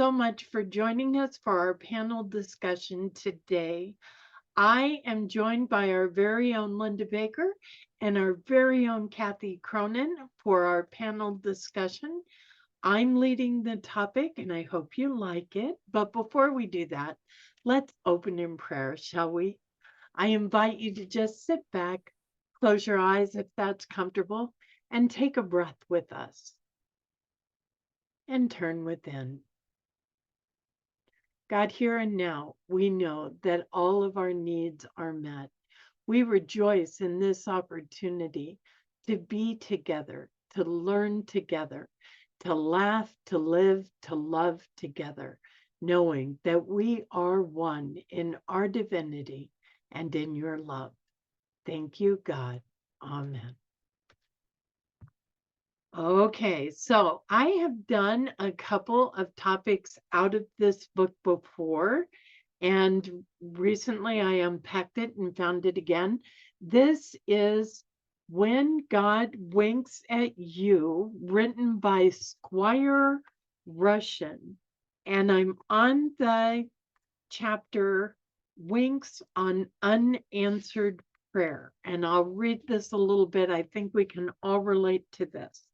so much for joining us for our panel discussion today. I am joined by our very own Linda Baker and our very own Kathy Cronin for our panel discussion. I'm leading the topic and I hope you like it. But before we do that, let's open in prayer, shall we? I invite you to just sit back, close your eyes if that's comfortable, and take a breath with us and turn within. God, here and now, we know that all of our needs are met. We rejoice in this opportunity to be together, to learn together, to laugh, to live, to love together, knowing that we are one in our divinity and in your love. Thank you, God. Amen. Okay, so I have done a couple of topics out of this book before, and recently I unpacked it and found it again. This is When God Winks at You, written by Squire Rushnell, and I'm on the chapter Winks on Unanswered Prayer, and I'll read this a little bit. I think we can all relate to this.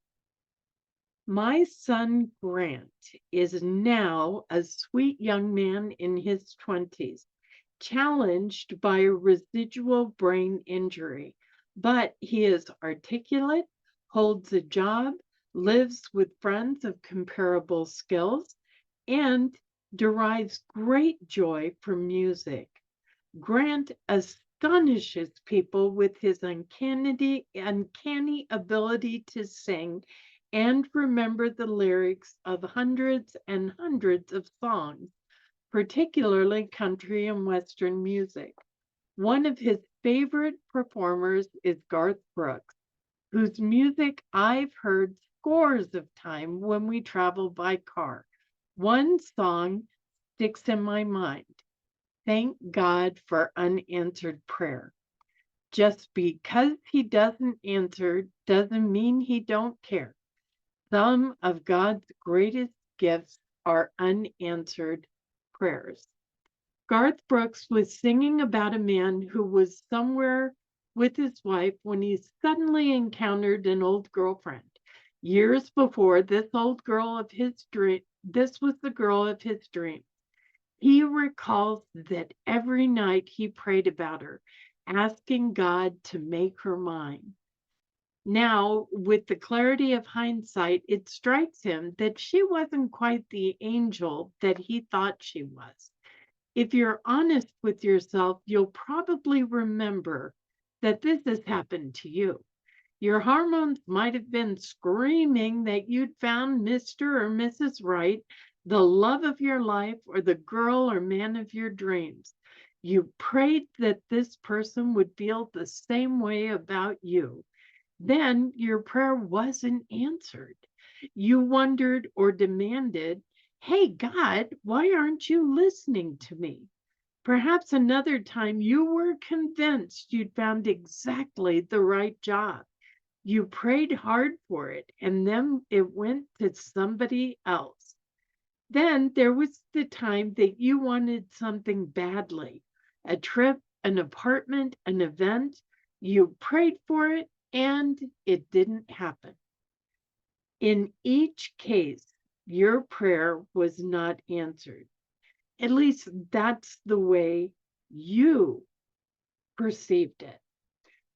My son Grant is now a sweet young man in his 20s, challenged by a residual brain injury, but he is articulate, holds a job, lives with friends of comparable skills, and derives great joy from music. Grant astonishes people with his uncanny ability to sing and remember the lyrics of hundreds and hundreds of songs, particularly country and Western music. One of his favorite performers is Garth Brooks, whose music I've heard scores of times when we travel by car. One song sticks in my mind. Thank God for unanswered prayer. Just because he doesn't answer doesn't mean he don't care. Some of God's greatest gifts are unanswered prayers. Garth Brooks was singing about a man who was somewhere with his wife when he suddenly encountered an old girlfriend. Years before, this was the girl of his dreams. He recalls that every night he prayed about her, asking God to make her mine. Now, with the clarity of hindsight, it strikes him that she wasn't quite the angel that he thought she was. If you're honest with yourself, you'll probably remember that this has happened to you. Your hormones might have been screaming that you'd found Mr. or Mrs. Right, the love of your life, or the girl or man of your dreams. You prayed that this person would feel the same way about you. Then your prayer wasn't answered. You wondered or demanded, hey, God, why aren't you listening to me? Perhaps another time you were convinced you'd found exactly the right job. You prayed hard for it, and then it went to somebody else. Then there was the time that you wanted something badly, a trip, an apartment, an event. You prayed for it, and it didn't happen. In each case, your prayer was not answered. At least that's the way you perceived it.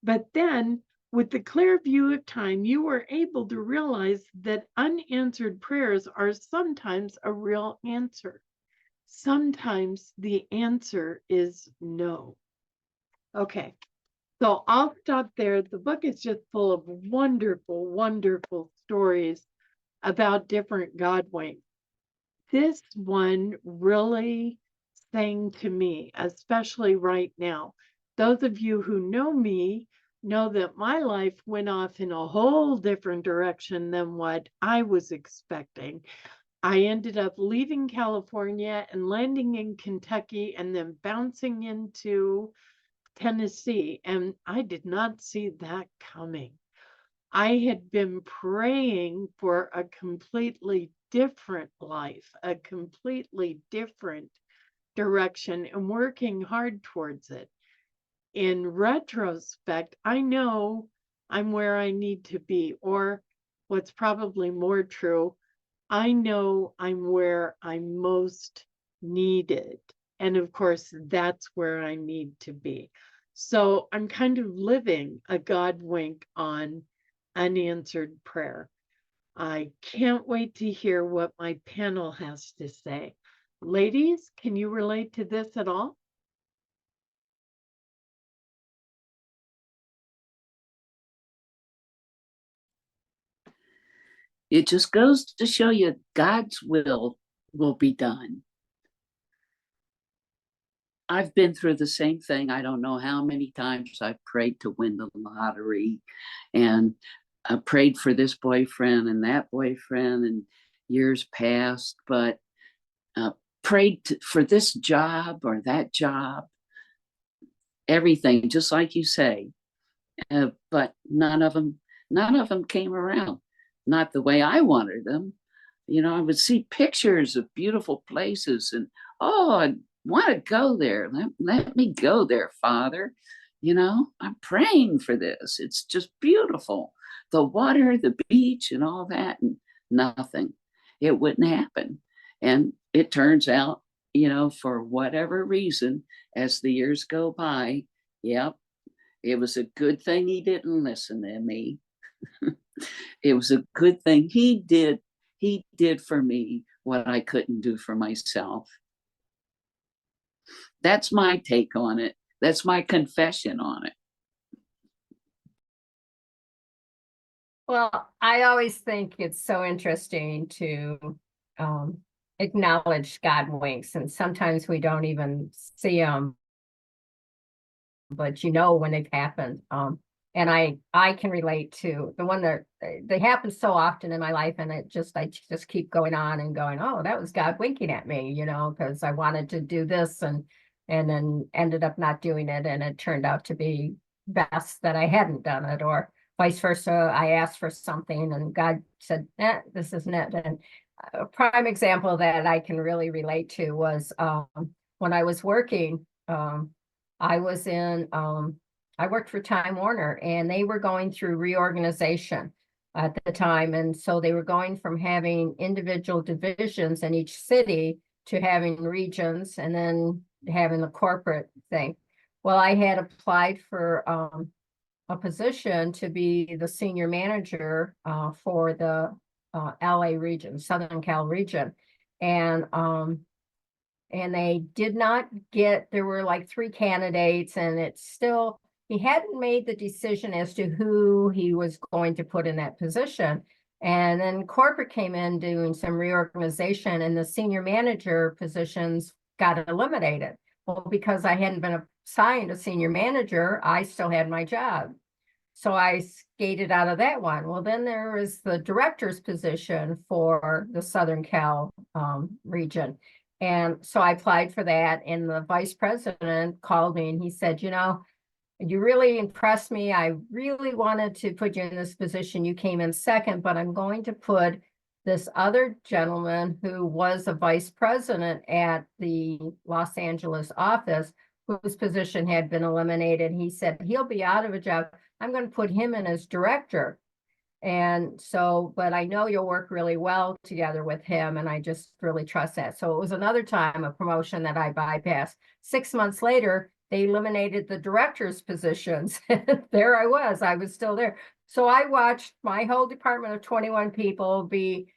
But then, with the clear view of time, you were able to realize that unanswered prayers are sometimes a real answer. Sometimes the answer is no. Okay, so I'll stop there. The book is just full of wonderful, wonderful stories about different God winks. This one really sang to me, especially right now. Those of you who know me know that my life went off in a whole different direction than what I was expecting. I ended up leaving California and landing in Kentucky and then bouncing into Tennessee, and I did not see that coming. I had been praying for a completely different life, a completely different direction, and working hard towards it. In retrospect, I know I'm where I need to be, or what's probably more true, I know I'm where I'm most needed. And of course, that's where I need to be. So I'm kind of living a God wink on unanswered prayer. I can't wait to hear what my panel has to say. Ladies, can you relate to this at all? It just goes to show you God's will be done. I've been through the same thing. I don't know how many times I've prayed to win the lottery, and I prayed for this boyfriend and that boyfriend and years past, but uh, prayed for this job or that job, everything, just like you say. But none of them came around, not the way I wanted them. I would see pictures of beautiful places, and oh, I want to go there. Let me go there, Father. I'm praying for this. It's just beautiful. The water, the beach, and all that, and nothing. It wouldn't happen. And it turns out, for whatever reason, as the years go by, yep, it was a good thing he didn't listen to me. It was a good thing he did for me what I couldn't do for myself. That's my take on it. That's my confession on it. Well, I always think it's so interesting to acknowledge God winks, and sometimes we don't even see them, but when they've happened. And I can relate to the one that they happen so often in my life, and I just keep going on and going, oh, that was God winking at me, because I wanted to do this and then ended up not doing it, and it turned out to be best that I hadn't done it, or vice versa. I asked for something and God said, this isn't it. And a prime example that I can really relate to was when I was working. I was in I worked for Time Warner, and they were going through reorganization at the time. And so they were going from having individual divisions in each city to having regions, and then having the corporate thing. Well, I had applied for a position to be the senior manager for the LA region, Southern Cal region. And they did not get, there were like 3 candidates, and he hadn't made the decision as to who he was going to put in that position. And then corporate came in doing some reorganization, and the senior manager positions got eliminated. Well, because I hadn't been assigned a senior manager, I still had my job. So I skated out of that one. Well, then there was the director's position for the Southern Cal region. And so I applied for that, and the vice president called me and he said, you really impressed me. I really wanted to put you in this position. You came in second, but I'm going to put this other gentleman who was a vice president at the Los Angeles office, whose position had been eliminated. He said, he'll be out of a job. I'm going to put him in as director. And so, but I know you'll work really well together with him, and I just really trust that. So it was another time, a promotion that I bypassed. 6 months later, they eliminated the director's positions. There I was still there. So I watched my whole department of 21 people be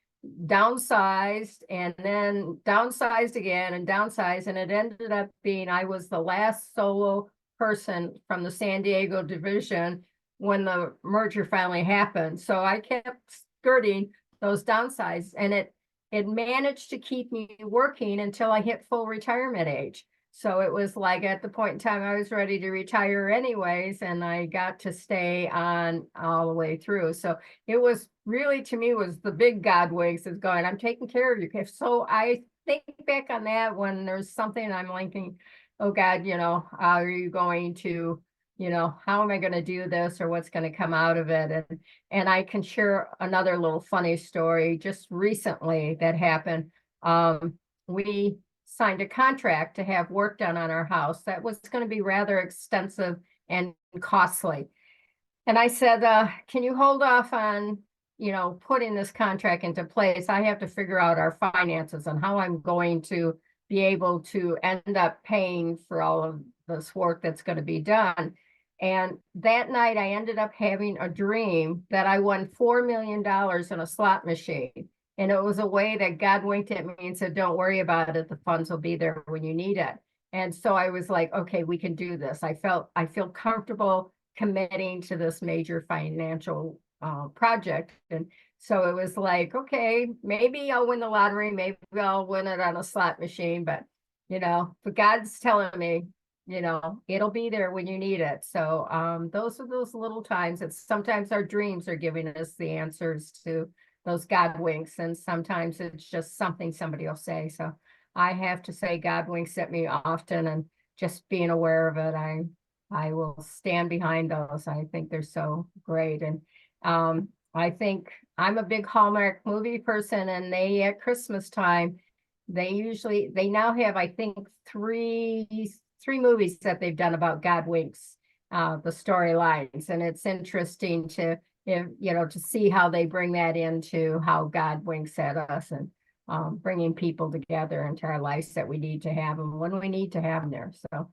downsized, and then downsized again, and downsized. And it ended up being, I was the last solo person from the San Diego division when the merger finally happened. So I kept skirting those downsides, and it managed to keep me working until I hit full retirement age. So it was like at the point in time I was ready to retire anyways, and I got to stay on all the way through. So it was really, to me, was the big God winks, is going, I'm taking care of you. So I think back on that when there's something I'm thinking, oh God, how are you going to you know, how am I going to do this or what's going to come out of it? And I can share another little funny story just recently that happened. We signed a contract to have work done on our house that was going to be rather extensive and costly. And I said, can you hold off on, you know, putting this contract into place? I have to figure out our finances and how I'm going to be able to end up paying for all of this work that's going to be done. And that night I ended up having a dream that I won $4 million in a slot machine. And it was a way that God winked at me and said, don't worry about it. The funds will be there when you need it. And so I was like, okay, we can do this. I feel comfortable committing to this major financial project. And so it was like, okay, maybe I'll win the lottery. Maybe I'll win it on a slot machine. But, you know, but God's telling me, you know, it'll be there when you need it. So those are those little times that sometimes our dreams are giving us the answers to those God winks. And sometimes it's just something somebody will say. So I have to say God winks at me often, and just being aware of it, I will stand behind those. I think they're so great. And I think I'm a big Hallmark movie person, and they at Christmas time, they now have, I think, three movies that they've done about God winks, the storylines. And it's interesting to, you know, to see how they bring that into how God winks at us, and bringing people together into our lives that we need to have them when we need to have them there. So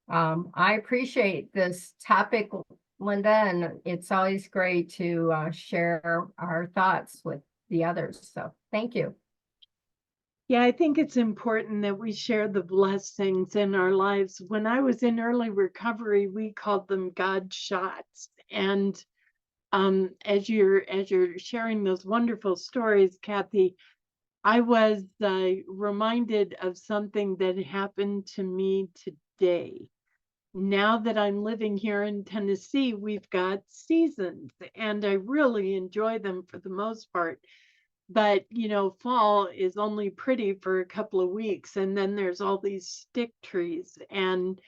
I appreciate this topic, Linda, and it's always great to share our thoughts with the others. So thank you. Yeah, I think it's important that we share the blessings in our lives. When I was in early recovery, we called them God shots. And as you're sharing those wonderful stories, Kathy, I was reminded of something that happened to me today. Now that I'm living here in Tennessee, we've got seasons, and I really enjoy them for the most part. But, you know, fall is only pretty for a couple of weeks, and then there's all these stick trees, and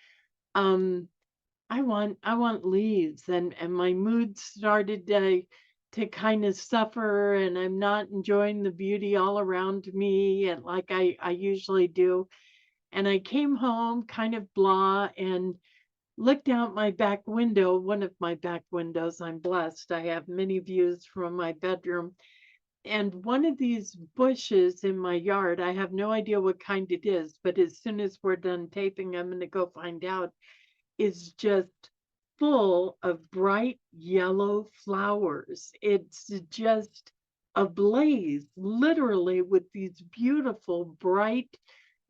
I want leaves, and my mood started to kind of suffer, and I'm not enjoying the beauty all around me, and like I usually do. And I came home kind of blah and looked out my back window, one of my back windows. I'm blessed. I have many views from my bedroom. And one of these bushes in my yard, I have no idea what kind it is, but as soon as we're done taping, I'm going to go find out, is just full of bright yellow flowers. It's just ablaze, literally, with these beautiful, bright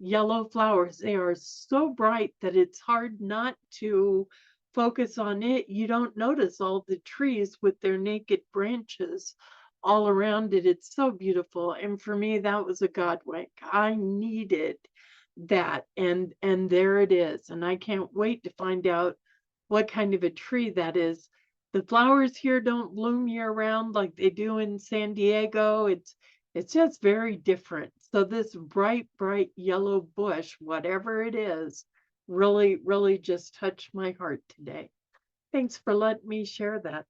yellow flowers. They are so bright that it's hard not to focus on it. You don't notice all the trees with their naked branches all around it. It's so beautiful. And for me, that was a God wink. I needed that, and there it is. And I can't wait to find out what kind of a tree that is. The flowers here don't bloom year round like they do in San Diego. It's just very different. So this bright yellow bush, whatever it is, really just touched my heart today. Thanks for letting me share that.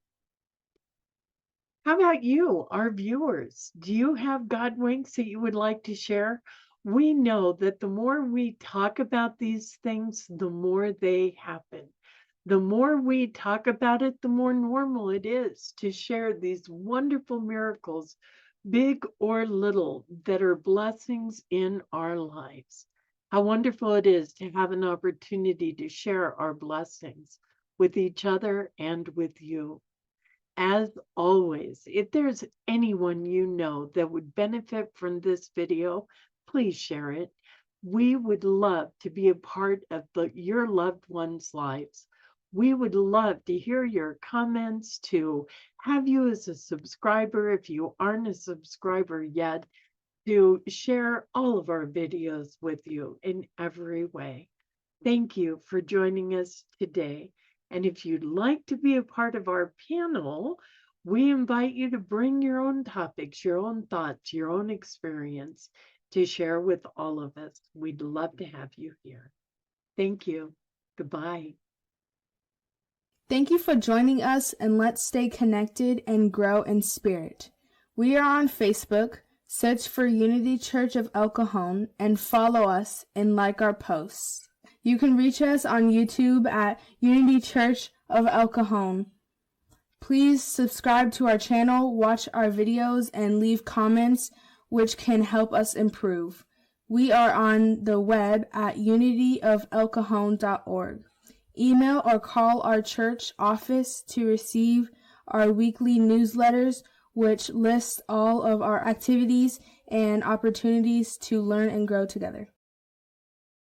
How about you, our viewers? Do you have God winks that you would like to share? We know that the more we talk about these things, the more they happen. The more we talk about it, the more normal it is to share these wonderful miracles, big or little, that are blessings in our lives. How wonderful it is to have an opportunity to share our blessings with each other and with you. As always, if there's anyone you know that would benefit from this video, please share it. We would love to be a part of your loved ones' lives. We would love to hear your comments, to have you as a subscriber, if you aren't a subscriber yet, to share all of our videos with you in every way. Thank you for joining us today. And if you'd like to be a part of our panel, we invite you to bring your own topics, your own thoughts, your own experience to share with all of us. We'd love to have you here. Thank you. Goodbye. Thank you for joining us, and let's stay connected and grow in spirit. We are on Facebook. Search for Unity Church of El Cajon and follow us and like our posts. You can reach us on YouTube at Unity Church of El Cajon. Please subscribe to our channel, watch our videos, and leave comments which can help us improve. We are on the web at unityofelcajon.org. Email or call our church office to receive our weekly newsletters, which list all of our activities and opportunities to learn and grow together.